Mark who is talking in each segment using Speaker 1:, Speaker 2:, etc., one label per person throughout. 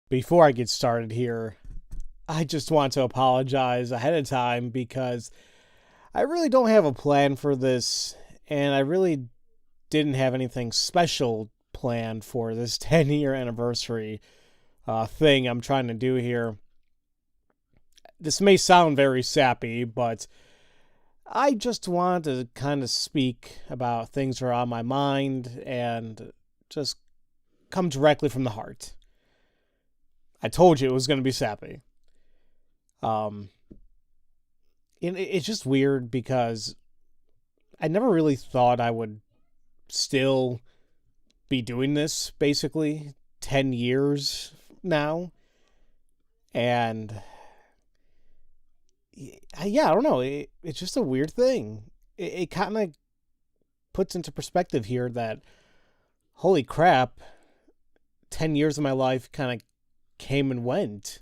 Speaker 1: Before I get started here, I just want to apologize ahead of time because I really don't have a plan for this, and I really didn't have anything special planned for this 10-year anniversary thing I'm trying to do here. This may sound very sappy, but I just want to kind of speak about things that are on my mind and just come directly from the heart. I told you it was going to be sappy. And it's just weird because I never really thought I would still be doing this, basically 10 years now. And yeah, I don't know. It's just a weird thing. It kind of puts into perspective here that, holy crap, 10 years of my life kind of came and went.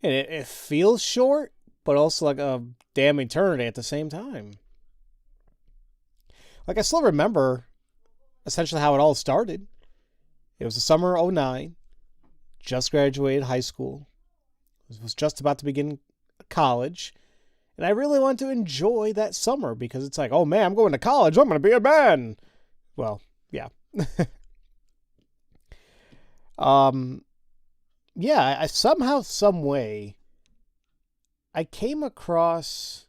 Speaker 1: And it feels short, but also like a damn eternity at the same time. Like, I still remember essentially how it all started. It was the summer of 2009. Just graduated high school. Was just about to begin college. And I really wanted to enjoy that summer because it's like, oh man, I'm going to college. I'm going to be a man. Well, yeah. Yeah, I somehow, some way, I came across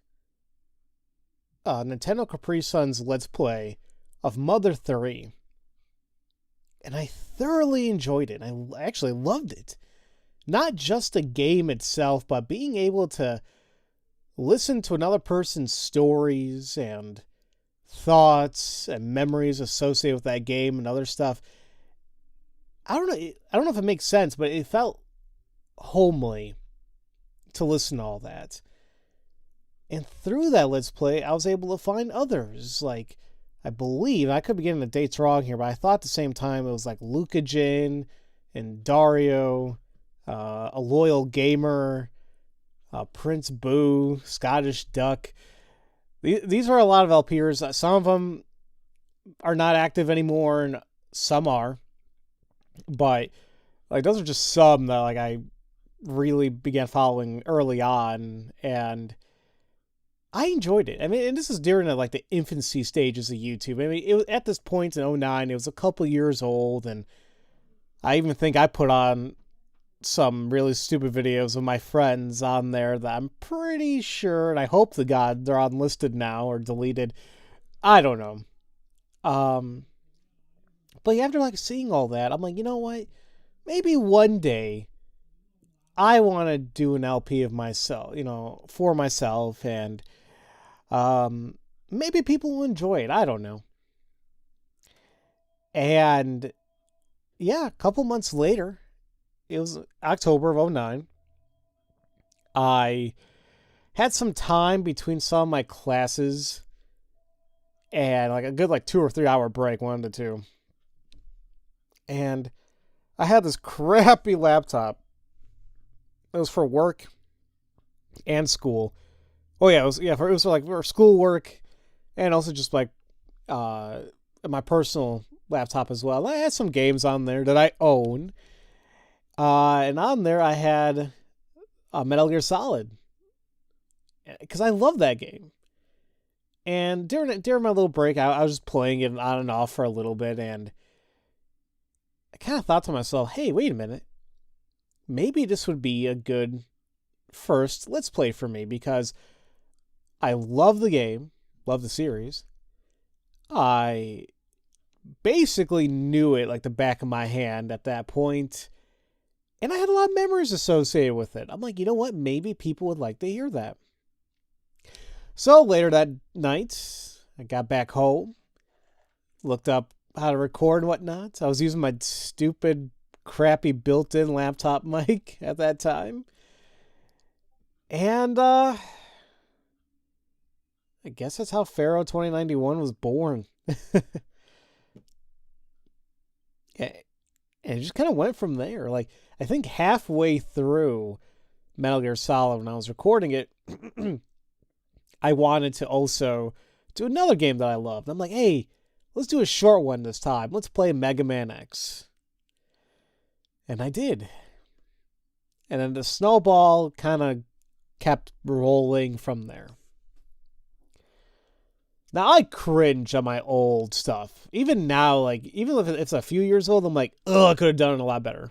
Speaker 1: Nintendo Capri Sun's Let's Play of Mother 3. And I thoroughly enjoyed it. I actually loved it. Not just the game itself, but being able to listen to another person's stories and thoughts and memories associated with that game and other stuff. I don't know if it makes sense, but it felt homely to listen to all that. And through that Let's Play, I was able to find others. Like, I believe, I could be getting the dates wrong here, but I thought at the same time it was like Luca Jin and Dario, A Loyal Gamer, Prince Boo, Scottish Duck. These are a lot of LPers. Some of them are not active anymore, and some are. But like, those are just some that like I really began following early on, and I enjoyed it. I mean, and this is during like the infancy stages of YouTube. I mean, it was at this point in 2009, it was a couple years old, and I even think I put on some really stupid videos of my friends on there that I'm pretty sure, and I hope to God they're unlisted now or deleted. I don't know. But after like seeing all that, I'm like, you know what? Maybe one day I want to do an LP of myself, for myself, and maybe people will enjoy it. I don't know. And yeah, a couple months later, it was October of 2009. I had some time between some of my classes and like a good 2 or 3 hour break, 1 to 2. And I had this crappy laptop. It was for work and school. Oh yeah, it was for school work, and also just like my personal laptop as well. I had some games on there that I own, and on there I had Metal Gear Solid because I love that game. And during my little break, I was just playing it on and off for a little bit, and I kind of thought to myself, hey, wait a minute. Maybe this would be a good first Let's Play for me because I love the game, love the series. I basically knew it like the back of my hand at that point, and I had a lot of memories associated with it. I'm like, you know what? Maybe people would like to hear that. So later that night, I got back home, looked up how to record and whatnot. I was using my stupid, crappy built-in laptop mic at that time. And I guess that's how Pharaoh 2091 was born. And it just kind of went from there. Like, I think halfway through Metal Gear Solid, when I was recording it, I wanted to also do another game that I loved. I'm like, hey, let's do a short one this time. Let's play Mega Man X. And I did. And then the snowball kind of kept rolling from there. Now, I cringe on my old stuff. Even now, like, even if it's a few years old, I'm like, oh, I could have done it a lot better.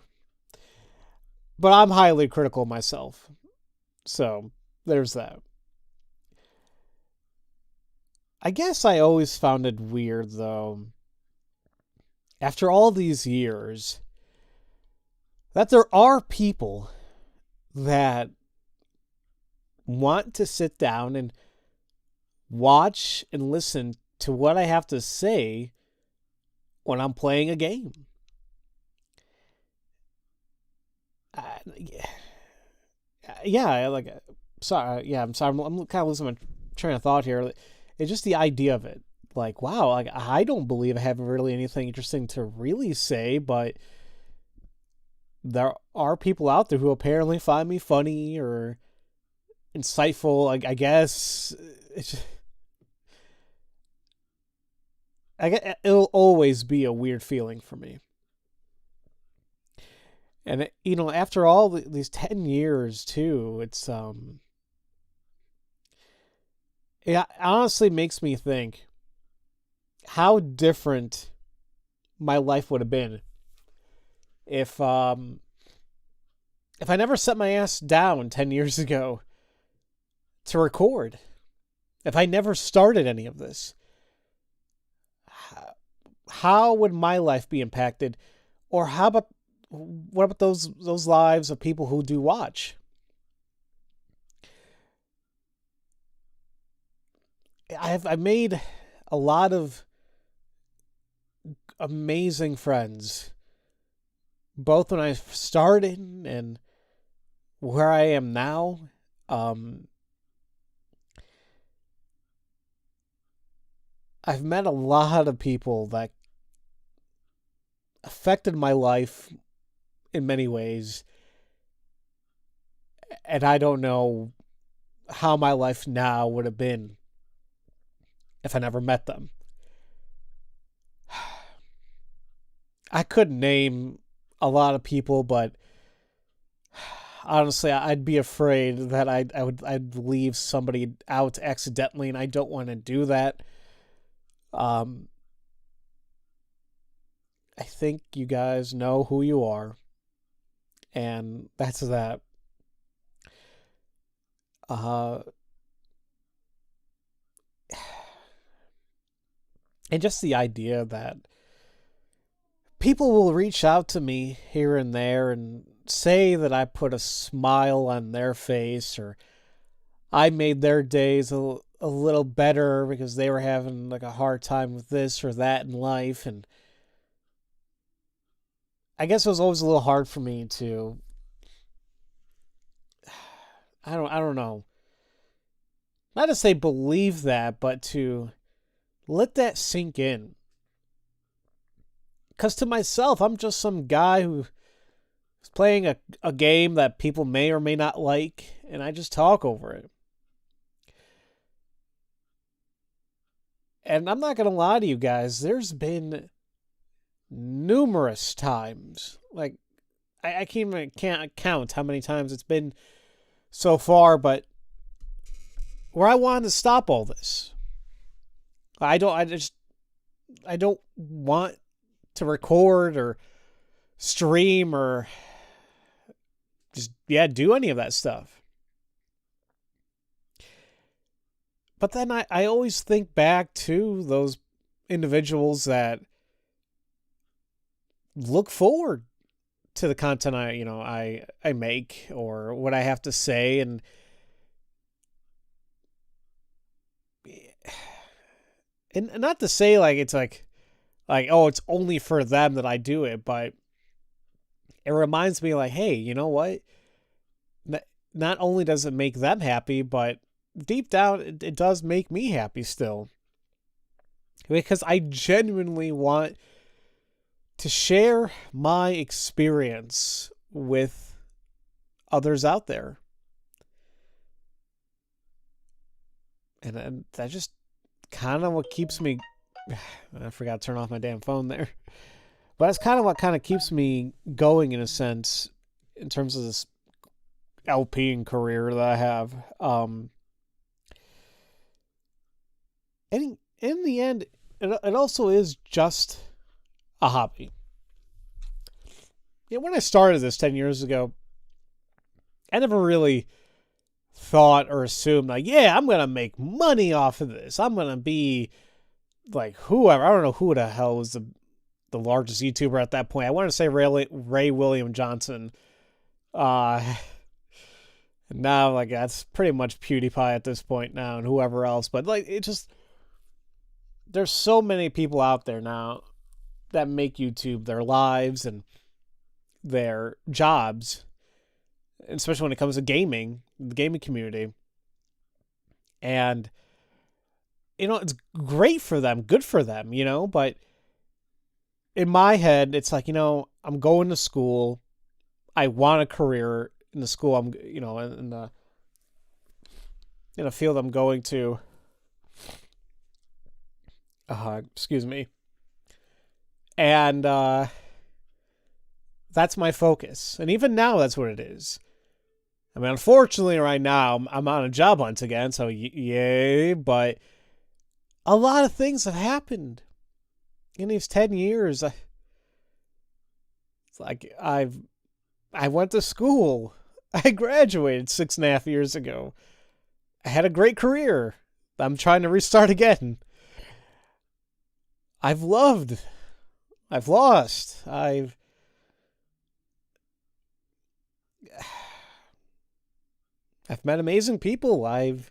Speaker 1: But I'm highly critical of myself. So, there's that. I guess I always found it weird, though, after all these years, that there are people that want to sit down and watch and listen to what I have to say when I'm playing a game. Sorry. I'm sorry. I'm kind of losing my train of thought here. It's just the idea of it. Like, wow, like, I don't believe I have really anything interesting to really say, but there are people out there who apparently find me funny or insightful. I guess it's just, it'll always be a weird feeling for me. And after all these 10 years too, it honestly makes me think how different my life would have been if I never set my ass down 10 years ago to record. If I never started any of this. How would my life be impacted? Or what about those lives of people who do watch? I've made a lot of amazing friends, both when I started and where I am now. I've met a lot of people that affected my life in many ways, and I don't know how my life now would have been if I never met them. I could name a lot of people, but honestly, I'd be afraid that I'd leave somebody out accidentally, and I don't want to do that. I think you guys know who you are, and that's that. And just the idea that people will reach out to me here and there and say that I put a smile on their face, or I made their days a little better because they were having like a hard time with this or that in life. And I guess it was always a little hard for me to, I don't know, not to say believe that, but to let that sink in. Because to myself, I'm just some guy who is playing a game that people may or may not like, and I just talk over it. And I'm not going to lie to you guys, there's been numerous times, like, I can't count how many times it's been so far, but where I wanted to stop all this. I don't want to record or stream or just, do any of that stuff. But then I always think back to those individuals that look forward to the content I make or what I have to say, and not to say like it's like oh, it's only for them that I do it, but it reminds me like, hey, you know what? Not only does it make them happy, but deep down it does make me happy still, because I genuinely want to share my experience with others out there. And that just kind of what keeps me... I forgot to turn off my damn phone there. But that's kind of what kind of keeps me going in a sense in terms of this LPing career that I have. And in the end, it also is just a hobby. When I started this 10 years ago, I never really thought or assumed, like, yeah, I'm going to make money off of this. I'm going to be like whoever. I don't know who the hell was the largest YouTuber at that point. I want to say Ray William Johnson. Now, like, that's pretty much PewDiePie at this point now and whoever else. But, like, it just... There's so many people out there now that make YouTube their lives and their jobs, especially when it comes to gaming, the gaming community. And, it's great for them, good for them, but in my head, it's like, I'm going to school. I want a career in the school I'm, in a field I'm going to. Excuse me. And that's my focus. And even now, that's what it is. I mean, unfortunately, right now, I'm on a job hunt again, so yay. But a lot of things have happened in these 10 years. It's like I went to school. I graduated 6.5 years ago. I had a great career. I'm trying to restart again. I've loved. I've lost. I've met amazing people. I've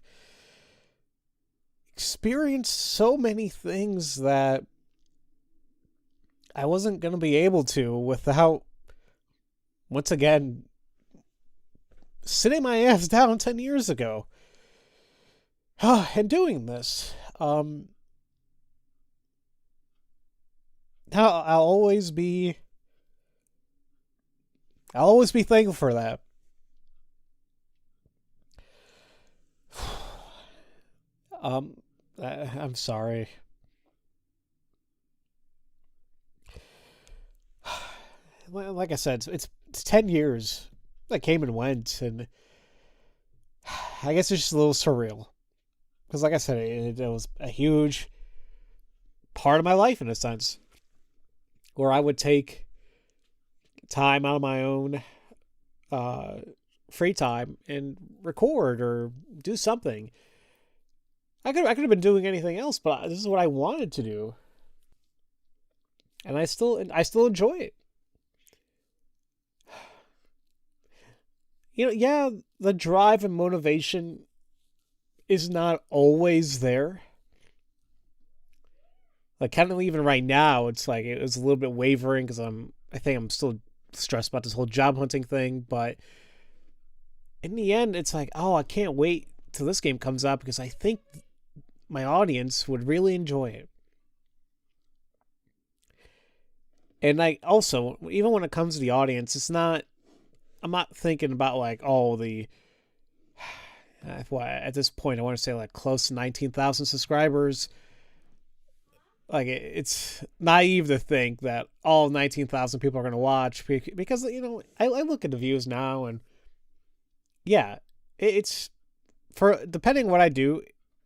Speaker 1: experienced so many things that I wasn't going to be able to without, once again, sitting my ass down 10 years ago and doing this. I'll always be thankful for that. I'm sorry. Like I said, it's 10 years that came and went, and I guess it's just a little surreal. Because like I said, it was a huge part of my life in a sense, where I would take time out of my own free time and record or do something. I could have been doing anything else, but this is what I wanted to do, and I still enjoy it. Yeah, the drive and motivation is not always there. Like, kind of even right now, it's like it was a little bit wavering because I think I'm still stressed about this whole job hunting thing. But in the end, it's like, oh, I can't wait till this game comes out because I think my audience would really enjoy it. And I also, even when it comes to the audience, I'm not thinking about like, oh, at this point, I want to say like close to 19,000 subscribers. Like, it's naive to think that all 19,000 people are going to watch because, I look at the views now and yeah, it's depending on what I do,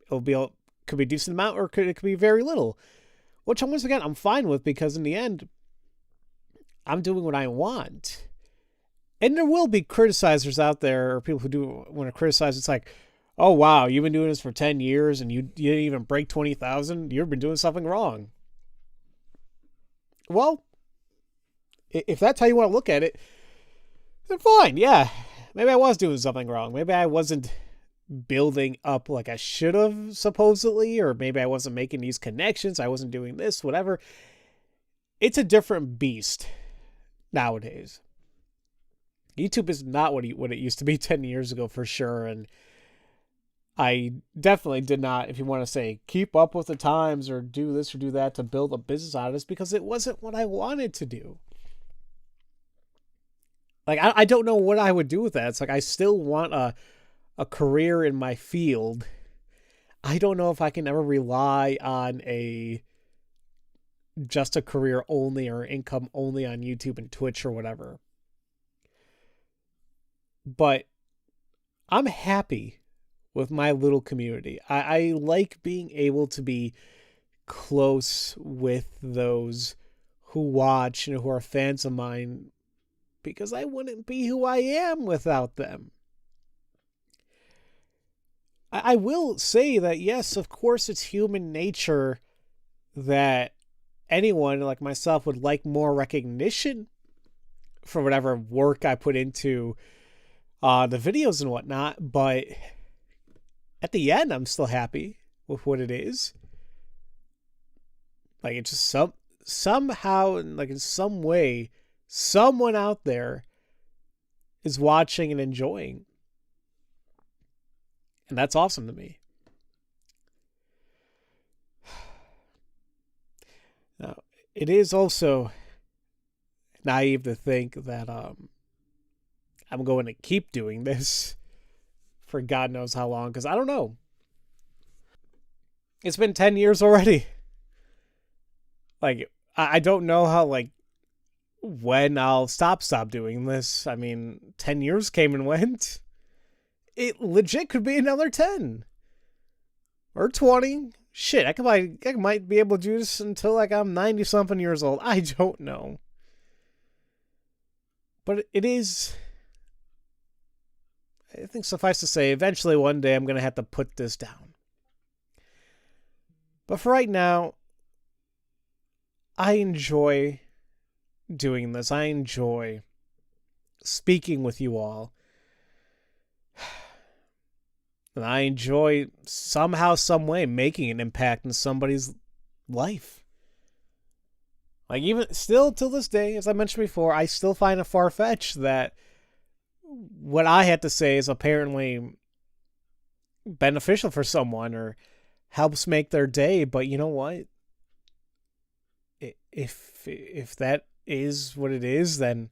Speaker 1: could be a decent amount or it could be very little, which once again, I'm fine with because in the end, I'm doing what I want. And there will be criticizers out there or people who do want to criticize. It's like, oh, wow, you've been doing this for 10 years and you didn't even break 20,000. You've been doing something wrong. Well, if that's how you want to look at it, then fine. Yeah, maybe I was doing something wrong. Maybe I wasn't building up like I should have, supposedly, or maybe I wasn't making these connections. I wasn't doing this, whatever. It's a different beast nowadays. YouTube is not what it used to be 10 years ago for sure, and I definitely did not, if you want to say, keep up with the times or do this or do that to build a business out of this because it wasn't what I wanted to do. Like, I don't know what I would do with that. It's like I still want a career in my field. I don't know if I can ever rely on a just a career only or income only on YouTube and Twitch or whatever. But I'm happy with my little community. I like being able to be close with those who watch and who are fans of mine, because I wouldn't be who I am without them. I will say that, yes, of course, it's human nature that anyone like myself would like more recognition for whatever work I put into the videos and whatnot, but at the end, I'm still happy with what it is. Like, it's just somehow, like in some way, someone out there is watching and enjoying. And that's awesome to me. Now, it is also naive to think that I'm going to keep doing this for God knows how long, because I don't know. It's been 10 years already. Like, I don't know how, like, when I'll stop doing this. I mean, 10 years came and went. It legit could be another 10. Or 20. Shit, I might be able to do this until, like, I'm 90-something years old. I don't know. But it is... I think suffice to say, eventually one day I'm going to have to put this down. But for right now, I enjoy doing this. I enjoy speaking with you all. And I enjoy somehow, some way making an impact in somebody's life. Like, even still till this day, as I mentioned before, I still find it far-fetched that what I had to say is apparently beneficial for someone or helps make their day. But you know what? If that is what it is, then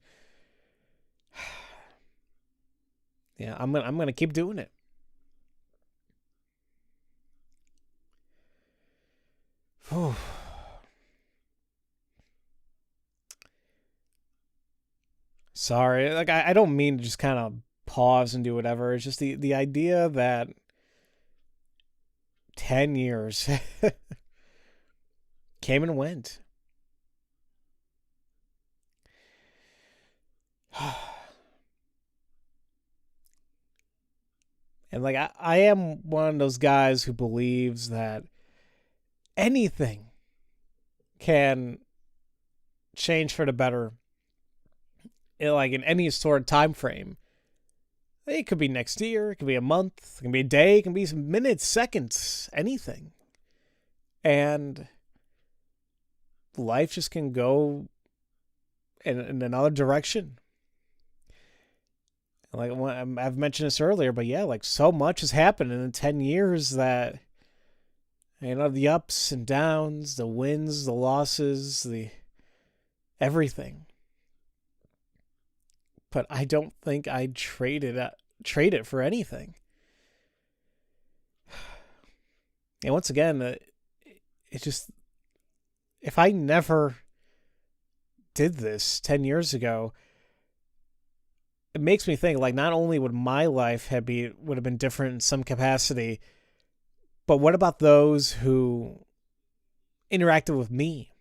Speaker 1: yeah, I'm gonna keep doing it. Whew. Sorry, like I don't mean to just kind of pause and do whatever. It's just the idea that 10 years came and went. And like I am one of those guys who believes that anything can change for the better, like in any sort of time frame. It could be next year, it could be a month, it can be a day, it can be some minutes, seconds, anything. And life just can go in another direction. Like, I've mentioned this earlier, but yeah, like so much has happened in the 10 years that, you know, the ups and downs, the wins, the losses, the everything. But I don't think I'd trade it for anything. And once again, it just, if I never did this 10 years ago, it makes me think, like, not only would my life would have been different in some capacity, but what about those who interacted with me?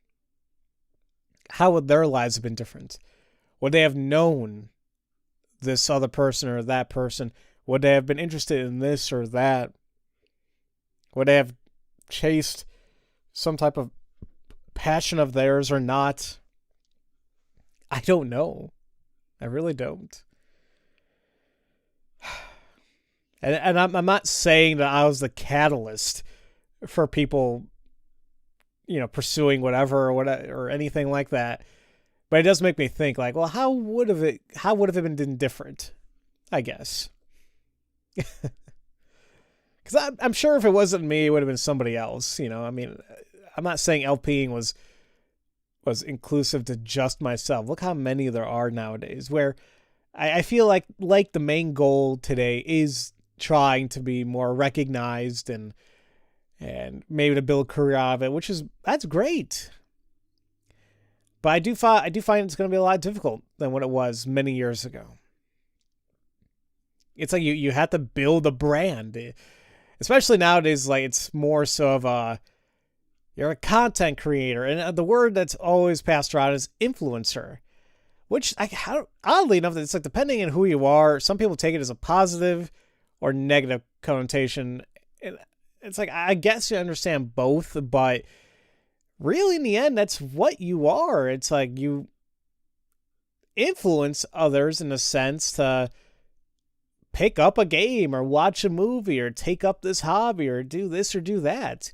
Speaker 1: How would their lives have been different? Would they have known this other person or that person? Would they have been interested in this or that? Would they have chased some type of passion of theirs or not? I don't know. I really don't. And I'm not saying that I was the catalyst for people, you know, pursuing whatever or anything like that. But it does make me think, like, well, how would have it been different? I guess. Because I'm sure if it wasn't me, it would have been somebody else. You know, I mean, I'm not saying LPing was inclusive to just myself. Look how many there are nowadays. Where I feel like the main goal today is trying to be more recognized and maybe to build a career out of it, that's great. But I do find it's going to be a lot difficult than what it was many years ago. It's like you have to build a brand, especially nowadays. Like it's more so of you're a content creator, and the word that's always passed around is influencer. Which oddly enough, it's like depending on who you are, some people take it as a positive or negative connotation. It's like I guess you understand both, but really in the end, that's what you are. It's like you influence others in a sense to pick up a game or watch a movie or take up this hobby or do this or do that.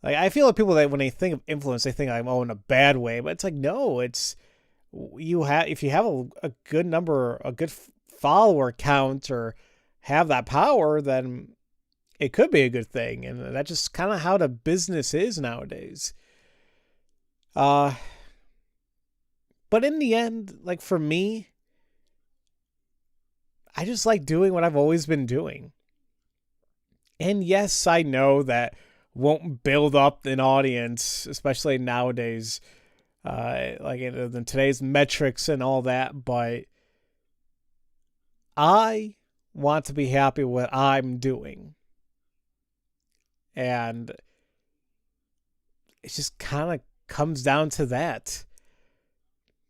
Speaker 1: Like I feel like people that when they think of influence, they think I'm in a bad way, but it's like no, it's if you have a good number, a good follower count or have that power, then it could be a good thing. And that's just kind of how the business is nowadays. But in the end, like for me, I just like doing what I've always been doing. And yes, I know that won't build up an audience, especially nowadays, like in today's metrics and all that. But I want to be happy with what I'm doing. And it just kind of comes down to that.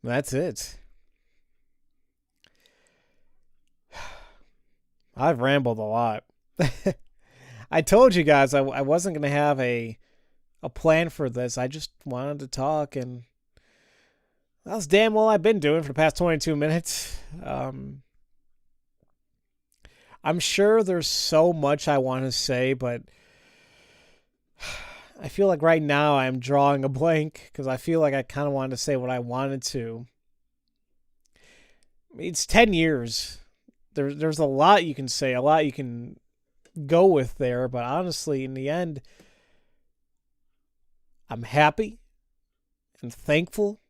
Speaker 1: That's it. I've rambled a lot. I told you guys I wasn't going to have a plan for this. I just wanted to talk, and that's damn well I've been doing for the past 22 minutes. I'm sure there's so much I want to say, but I feel like right now I'm drawing a blank because I feel like I kind of wanted to say what I wanted to. It's 10 years. There's a lot you can say, a lot you can go with there, but honestly, in the end, I'm happy and thankful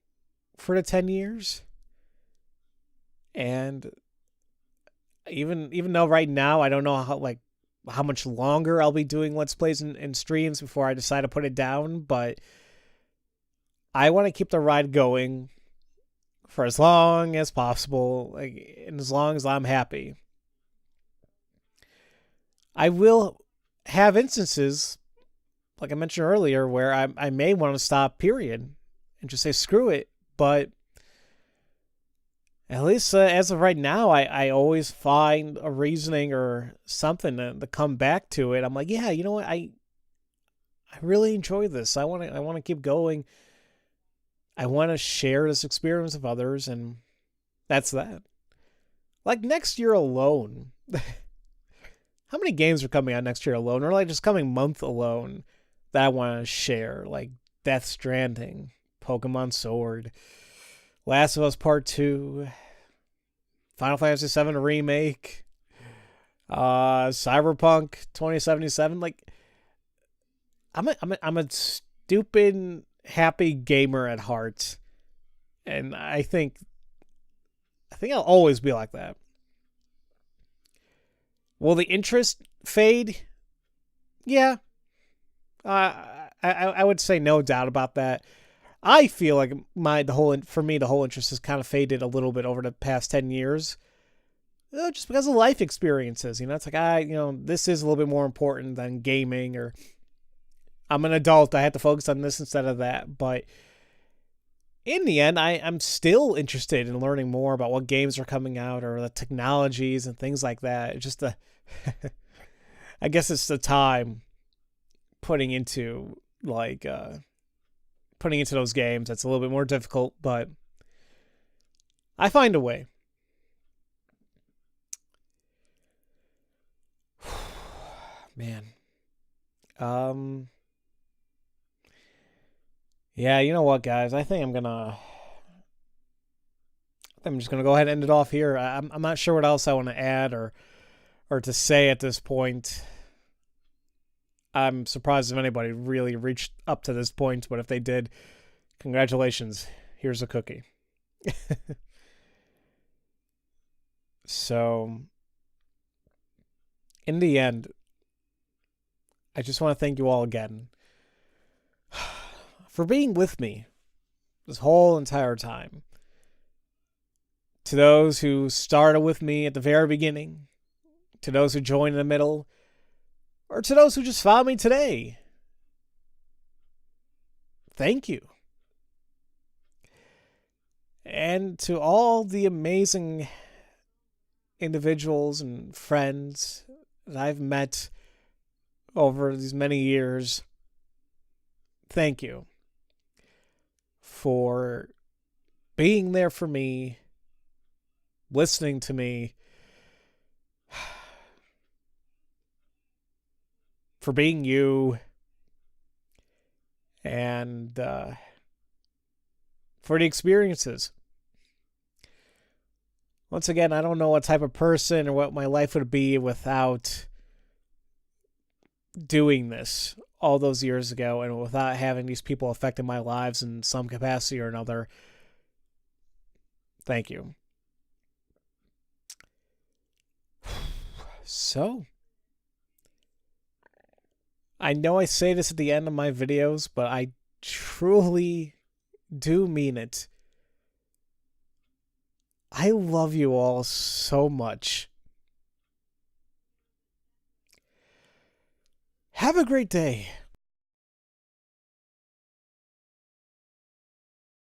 Speaker 1: for the 10 years. And even though right now I don't know how much longer I'll be doing Let's Plays and streams before I decide to put it down, but I want to keep the ride going for as long as possible, and as long as I'm happy. I will have instances, like I mentioned earlier, where I may want to stop, period, and just say screw it, but at least as of right now, I always find a reasoning or something to come back to it. I'm like, yeah, you know what? I really enjoy this. I want to keep going. I want to share this experience with others, and that's that. Like next year alone, how many games are coming out next year alone, or like just coming month alone that I want to share? Like Death Stranding, Pokemon Sword, Last of Us Part 2, Final Fantasy VII Remake, Cyberpunk 2077. Like, I'm a stupid, happy gamer at heart, and I think I'll always be like that. Will the interest fade? Yeah, I would say no doubt about that. I feel like the whole interest has kind of faded a little bit over the past 10 years. Just because of life experiences, it's like, this is a little bit more important than gaming, or I'm an adult, I have to focus on this instead of that. But in the end, I'm still interested in learning more about what games are coming out or the technologies and things like that. It's just I guess it's the time putting into those games that's a little bit more difficult, but I find a way. Man. Yeah, you know what, guys? I'm just gonna go ahead and end it off here. I'm not sure what else I want to add or to say at this point. I'm surprised if anybody really reached up to this point, but if they did, congratulations. Here's a cookie. So, in the end, I just want to thank you all again for being with me this whole entire time. To those who started with me at the very beginning, to those who joined in the middle, or to those who just found me today, thank you. And to all the amazing individuals and friends that I've met over these many years, thank you for being there for me, listening to me, for being you, and for the experiences. Once again, I don't know what type of person or what my life would be without doing this all those years ago and without having these people affecting my lives in some capacity or another. Thank you. So, I know I say this at the end of my videos, but I truly do mean it. I love you all so much. Have a great day.